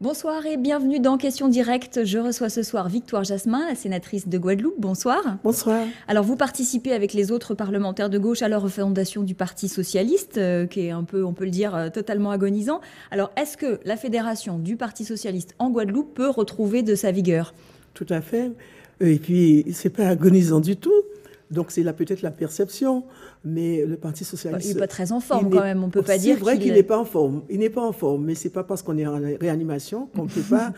Bonsoir et bienvenue dans Question Directe. Je reçois ce soir Victoire Jasmin, la sénatrice de Guadeloupe. Bonsoir. Bonsoir. Alors vous participez avec les autres parlementaires de gauche à la refondation du Parti Socialiste, qui est un peu, on peut le dire, totalement agonisant. Alors est-ce que la fédération du Parti Socialiste en Guadeloupe peut retrouver de sa vigueur? Tout à fait. Et puis, c'est pas agonisant du tout. Donc, c'est là peut-être la perception. Mais le Parti Socialiste... Il n'est pas très en forme quand même, on ne peut pas dire. C'est vrai qu'il n'est pas en forme. Il n'est pas en forme, mais ce n'est pas parce qu'on est en réanimation qu'on ne peut pas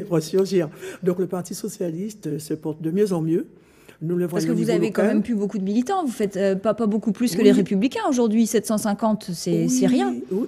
ressurgir. Donc, le Parti Socialiste se porte de mieux en mieux. Nous le voyons. Parce que vous avez quand même plus beaucoup de militants. Vous faites pas beaucoup plus que les Républicains aujourd'hui. 750, c'est rien. Oui,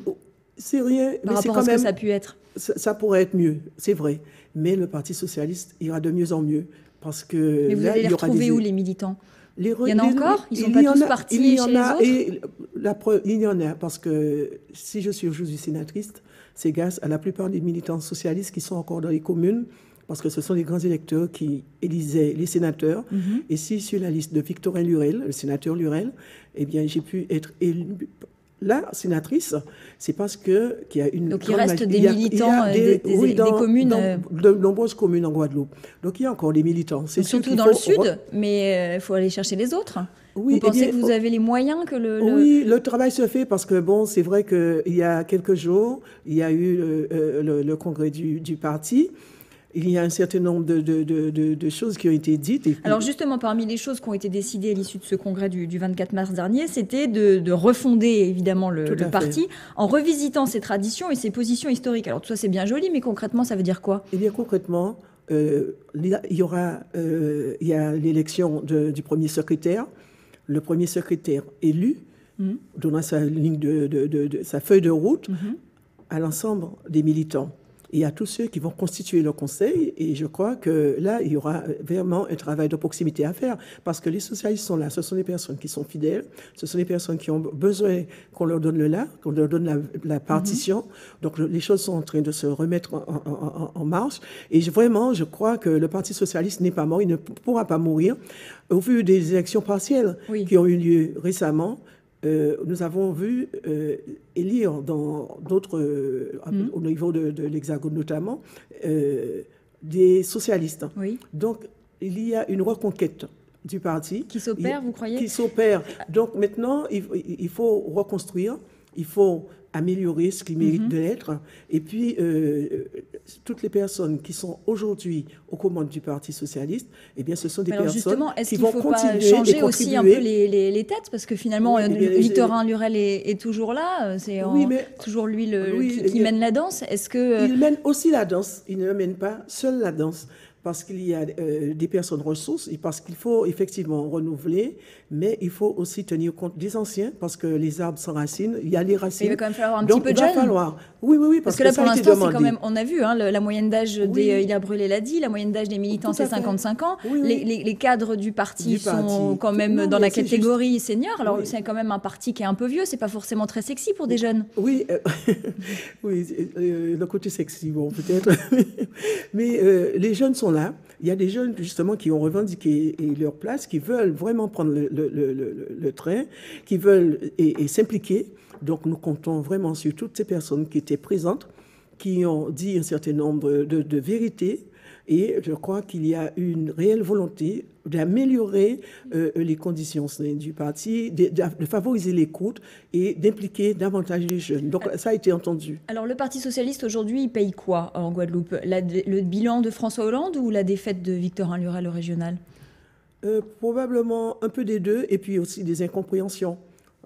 c'est rien. Par rapport à ce que ça a pu être. Ça pourrait être mieux, c'est vrai. Mais le Parti Socialiste ira de mieux en mieux. Parce que mais vous allez les retrouver où, les militants? Il y en a encore? Ils ne sont pas tous partis chez les autres? Et la preuve, il y en a, parce que si je suis aujourd'hui sénatrice, c'est grâce à la plupart des militants socialistes qui sont encore dans les communes, parce que ce sont les grands électeurs qui élisaient les sénateurs. Et si sur la liste de Victorin Lurel, le sénateur Lurel, eh bien, j'ai pu être élu. La sénatrice, c'est parce qu'il y a une... Donc il reste des militants des communes... De nombreuses communes en Guadeloupe. Donc il y a encore des militants. C'est surtout dans le sud, mais il faut aller chercher les autres. Oui, vous pensez que vous avez les moyens que Oui, le travail se fait parce que, bon, c'est vrai qu'il y a quelques jours, il y a eu le congrès du parti. Il y a un certain nombre de choses qui ont été dites. Et puis... Alors justement, parmi les choses qui ont été décidées à l'issue de ce congrès du 24 mars dernier, c'était de refonder évidemment le parti en revisitant ses traditions et ses positions historiques. Alors tout ça c'est bien joli, mais concrètement ça veut dire quoi? Eh bien concrètement, il y a l'élection du premier secrétaire. Le premier secrétaire élu donnant sa ligne sa feuille de route à l'ensemble des militants et à tous ceux qui vont constituer le conseil. Et je crois que là, il y aura vraiment un travail de proximité à faire parce que les socialistes sont là. Ce sont des personnes qui sont fidèles. Ce sont des personnes qui ont besoin qu'on leur donne qu'on leur donne la partition. Donc, les choses sont en train de se remettre en marche. Et vraiment, je crois que le Parti socialiste n'est pas mort. Il ne pourra pas mourir. Au vu des élections partielles qui ont eu lieu récemment, nous avons vu élire dans d'autres, au niveau de l'Hexagone notamment, des socialistes. Donc, il y a une reconquête du parti. Qui s'opère, vous croyez? Qui s'opère. Donc, maintenant, il faut reconstruire, il faut améliorer ce qui mérite de l'être. Et puis, toutes les personnes qui sont aujourd'hui aux commandes du Parti socialiste, eh bien, ce sont des personnes qui vont continuer et contribuer. Changer aussi un peu les têtes, parce que finalement, Victorin Lurel est toujours là. C'est toujours lui qui mène la danse. Est-ce que il mène aussi la danse. Il ne mène pas seul la danse. Parce qu'il y a des personnes ressources et parce qu'il faut effectivement renouveler, mais il faut aussi tenir compte des anciens parce que les arbres s'enracinent, il y a les racines. Mais il va quand même falloir un petit peu de jeunes. Oui, parce que là, pour l'instant, c'est quand même, on a vu, la moyenne d'âge des Hilaire Brûlé l'a dit, la moyenne d'âge des militants, c'est 55 ans. Les cadres du parti sont quand même dans la catégorie senior. Alors, c'est quand même un parti qui est un peu vieux, c'est pas forcément très sexy pour des jeunes. Oui, le côté sexy, bon, peut-être. Mais les jeunes sont là. Il y a des jeunes, justement, qui ont revendiqué leur place, qui veulent vraiment prendre le train, qui veulent et s'impliquer. Donc, nous comptons vraiment sur toutes ces personnes qui étaient présentes, qui ont dit un certain nombre de vérités. Et je crois qu'il y a une réelle volonté d'améliorer les conditions du parti, de favoriser l'écoute et d'impliquer davantage les jeunes. Donc ça a été entendu. Alors le Parti socialiste aujourd'hui, il paye quoi en Guadeloupe? Le bilan de François Hollande ou la défaite de Victorin Lurel au régional? Probablement un peu des deux et puis aussi des incompréhensions.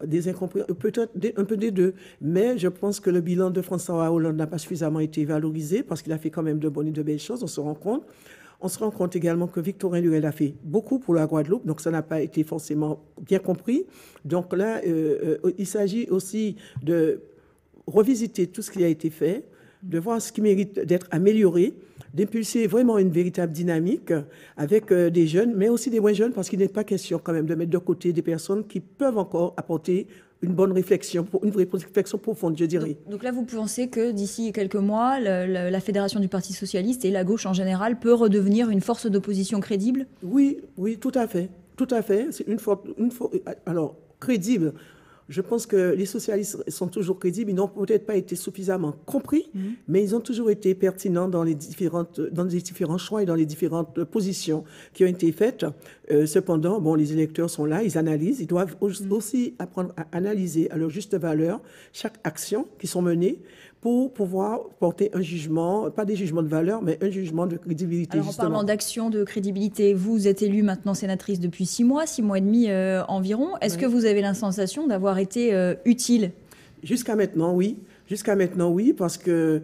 Peut-être un peu des deux. Mais je pense que le bilan de François Hollande n'a pas suffisamment été valorisé parce qu'il a fait quand même de bonnes et de belles choses, on se rend compte. On se rend compte également que Victorin Lurel a fait beaucoup pour la Guadeloupe, donc ça n'a pas été forcément bien compris. Donc là, il s'agit aussi de revisiter tout ce qui a été fait, de voir ce qui mérite d'être amélioré, d'impulser vraiment une véritable dynamique avec des jeunes, mais aussi des moins jeunes, parce qu'il n'est pas question quand même de mettre de côté des personnes qui peuvent encore apporter une bonne réflexion, une vraie réflexion profonde, je dirais. Donc là, vous pensez que d'ici quelques mois, la Fédération du Parti socialiste et la gauche en général peut redevenir une force d'opposition crédible? Oui, tout à fait. Tout à fait. C'est alors, crédible. Je pense que les socialistes sont toujours crédibles. Ils n'ont peut-être pas été suffisamment compris, mais ils ont toujours été pertinents dans les différents choix et dans les différentes positions qui ont été faites. Cependant, bon, les électeurs sont là, ils analysent. Ils doivent aussi apprendre à analyser à leur juste valeur chaque action qui sont menées pour pouvoir porter un jugement, pas des jugements de valeur, mais un jugement de crédibilité. Alors, justement. En parlant d'action, de crédibilité, vous êtes élue maintenant sénatrice depuis 6 mois et demi environ. Est-ce que vous avez la sensation d'avoir été utile? Jusqu'à maintenant, oui. Jusqu'à maintenant, oui, parce que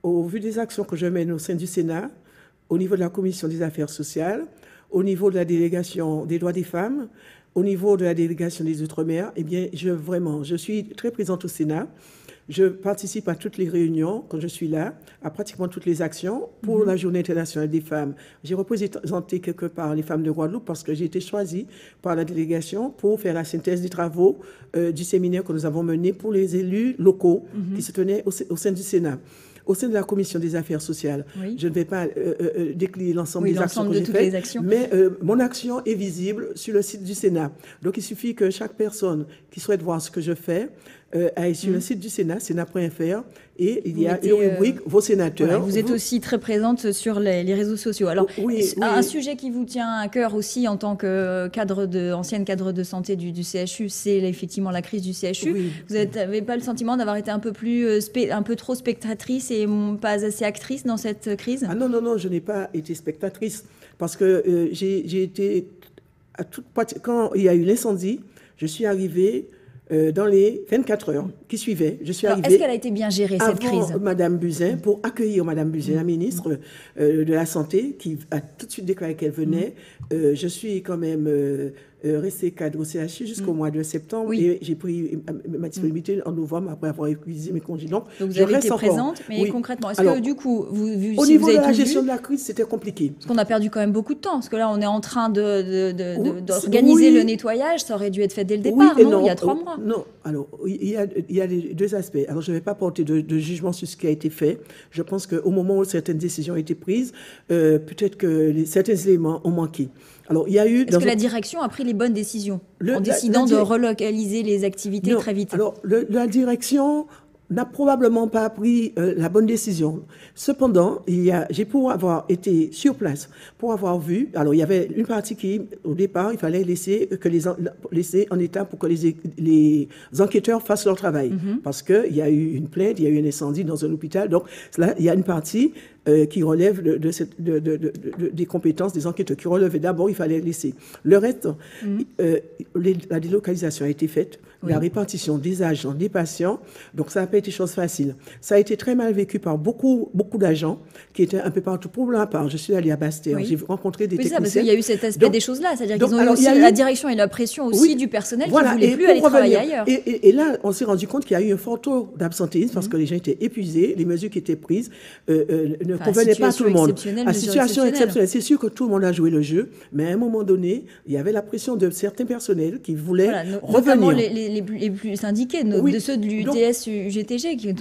au vu des actions que je mène au sein du Sénat, au niveau de la Commission des affaires sociales, au niveau de la délégation des droits des femmes, au niveau de la délégation des Outre-mer, eh bien, je suis très présente au Sénat. Je participe à toutes les réunions quand je suis là, à pratiquement toutes les actions pour la Journée internationale des femmes. J'ai représenté quelque part les femmes de Guadeloupe parce que j'ai été choisie par la délégation pour faire la synthèse des travaux du séminaire que nous avons mené pour les élus locaux qui se tenaient au sein du Sénat. Au sein de la Commission des affaires sociales, je ne vais pas décliner l'ensemble des actions que j'ai faites, mais mon action est visible sur le site du Sénat. Donc, il suffit que chaque personne qui souhaite voir ce que je fais aille sur le site du Sénat, sénat.fr, et il y a une rubrique « Vos sénateurs ». Voilà, vous êtes aussi très présente sur les réseaux sociaux. Alors, un sujet qui vous tient à cœur aussi en tant que ancienne cadre de santé du CHU, c'est effectivement la crise du CHU. Vous n'avez pas le sentiment d'avoir été un peu trop spectatrice et pas assez actrice dans cette crise? Ah non, je n'ai pas été spectatrice parce que j'ai été quand il y a eu l'incendie, je suis arrivée dans les 24 heures qui suivaient. Je suis arrivée. Est-ce qu'elle a été bien gérée, cette crise? Madame Buzyn, pour accueillir Madame Buzyn, la ministre de la Santé, qui a tout de suite déclaré qu'elle venait. Je suis quand même restée cadre au CHU jusqu'au mois de septembre et j'ai pris ma disponibilité en novembre après avoir épuisé mes congés. Donc vous avez été présente, mais concrètement, est-ce que du coup, au niveau de la gestion de la crise, c'était compliqué. Parce qu'on a perdu quand même beaucoup de temps, parce que là, on est en train d'organiser le nettoyage. Ça aurait dû être fait dès le départ, non? Il y a 3 mois. Non, alors il y a deux aspects. Alors je ne vais pas porter de jugement sur ce qui a été fait. Je pense qu'au moment où certaines décisions ont été prises, peut-être que certains éléments ont manqué. Alors, il y a eu... Est-ce que la direction a pris les bonnes décisions en décidant de relocaliser les activités très vite? Alors, la direction n'a probablement pas pris la bonne décision. Cependant, j'ai pour avoir été sur place, pour avoir vu, alors il y avait une partie qui, au départ, il fallait laisser en état pour que les enquêteurs fassent leur travail. Parce qu'il y a eu une plainte, il y a eu un incendie dans un hôpital. Donc, là, il y a une partie qui relève des compétences des enquêteurs, qui relevait d'abord, il fallait laisser. Le reste, la délocalisation a été faite, la répartition des agents, des patients, donc ça n'a pas été chose facile. Ça a été très mal vécu par beaucoup d'agents qui étaient un peu partout. Pour ma part, je suis allée à Basse-Terre, j'ai rencontré des techniciens. Parce qu'il y a eu cet aspect des choses-là, c'est-à-dire qu'ils ont eu aussi la direction et la pression aussi du personnel qui ne voulait plus aller travailler ailleurs. Et là, on s'est rendu compte qu'il y a eu un fort taux d'absentéisme parce que les gens étaient épuisés, les mesures qui étaient prises ne convenaient pas à tout le monde. À situation exceptionnelle. C'est sûr que tout le monde a joué le jeu, mais à un moment donné, il y avait la pression de certains personnels qui voulaient revenir. Les plus syndiqués, de ceux de l'UTS-UGTG, qui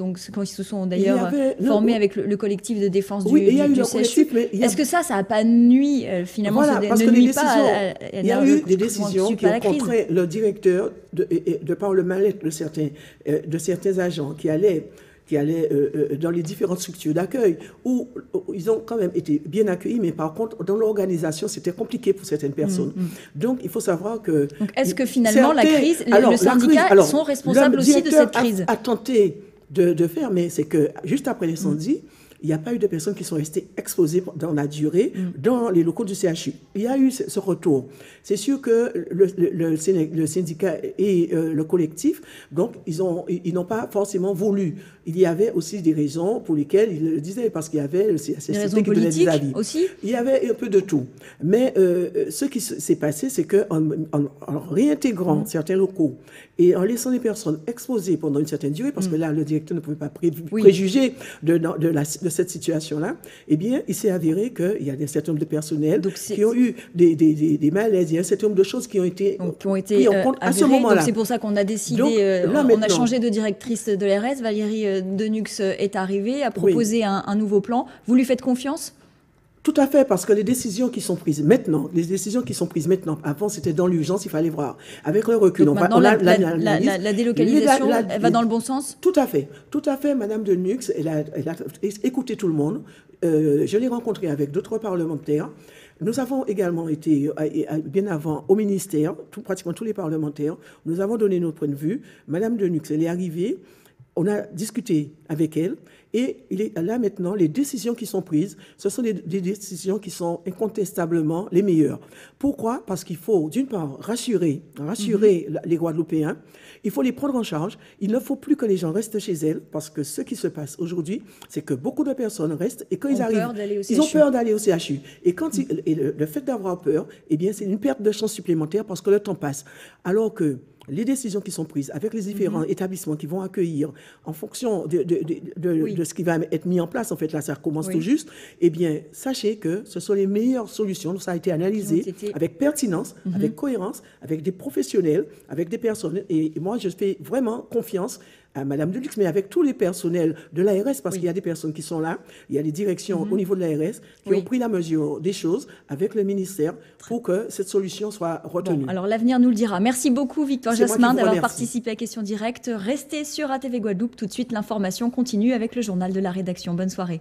se sont d'ailleurs formés avec le collectif de défense du CHU. Est-ce que ça n'a pas nuit, finalement, parce que il y a eu des décisions qui ont contraint le directeur, de par le mal-être de certains agents qui allaient dans les différentes structures d'accueil, où ils ont quand même été bien accueillis, mais par contre, dans l'organisation, c'était compliqué pour certaines personnes. Donc, il faut savoir que... Donc, est-ce que finalement, la crise, le syndicat sont responsables aussi de cette crise? A tenté de faire, mais c'est que juste après l'incendie, il n'y a pas eu de personnes qui sont restées exposées dans la durée dans les locaux du CHU. Il y a eu ce retour. C'est sûr que le syndicat et le collectif, donc, ils n'ont pas forcément voulu. Il y avait aussi des raisons pour lesquelles ils le disaient, parce qu'il y avait le CHSCT qui donnait des avis. Aussi. Il y avait un peu de tout. Mais ce qui s'est passé, c'est qu'en réintégrant certains locaux et en laissant les personnes exposées pendant une certaine durée, parce que là, le directeur ne pouvait pas préjuger de cette situation-là, eh bien, il s'est avéré qu'il y a un certain nombre de personnels qui ont eu des malaises, il y a un certain nombre de choses qui ont été pris en compte à ce moment-là. C'est pour ça qu'on a décidé, on a changé de directrice de l'ARS, Valérie Denux est arrivée, a proposé un nouveau plan. Vous lui faites confiance ? Tout à fait, parce que les décisions qui sont prises maintenant, avant c'était dans l'urgence, il fallait voir. Avec le recul, donc la délocalisation, elle va dans le bon sens? Tout à fait, Madame de Nux, elle a écouté tout le monde. Je l'ai rencontrée avec d'autres parlementaires. Nous avons également été, bien avant, au ministère, pratiquement tous les parlementaires. Nous avons donné notre point de vue. Madame de Nux, elle est arrivée. On a discuté avec elle et là maintenant, les décisions qui sont prises, ce sont des décisions qui sont incontestablement les meilleures. Pourquoi? Parce qu'il faut, d'une part, rassurer les Guadeloupéens. Il faut les prendre en charge. Il ne faut plus que les gens restent chez elles parce que ce qui se passe aujourd'hui, c'est que beaucoup de personnes restent et quand ils arrivent, ils ont peur d'aller au CHU. Et le fait d'avoir peur, eh bien, c'est une perte de chance supplémentaire parce que le temps passe. Alors que les décisions qui sont prises avec les différents établissements qui vont accueillir en fonction de ce qui va être mis en place, en fait, là, ça recommence tout juste, eh bien, sachez que ce sont les meilleures solutions. Ça a été analysé avec pertinence, avec cohérence, avec des professionnels, avec des personnes. Et moi, je fais vraiment confiance à Madame Delux, mais avec tous les personnels de l'ARS, parce qu'il y a des personnes qui sont là, il y a des directions au niveau de l'ARS qui ont pris la mesure des choses avec le ministère pour que cette solution soit retenue. Bon, alors l'avenir nous le dira. Merci beaucoup Victoire Jasmin d'avoir participé à Question Directe. Restez sur ATV Guadeloupe. Tout de suite, l'information continue avec le journal de la rédaction. Bonne soirée.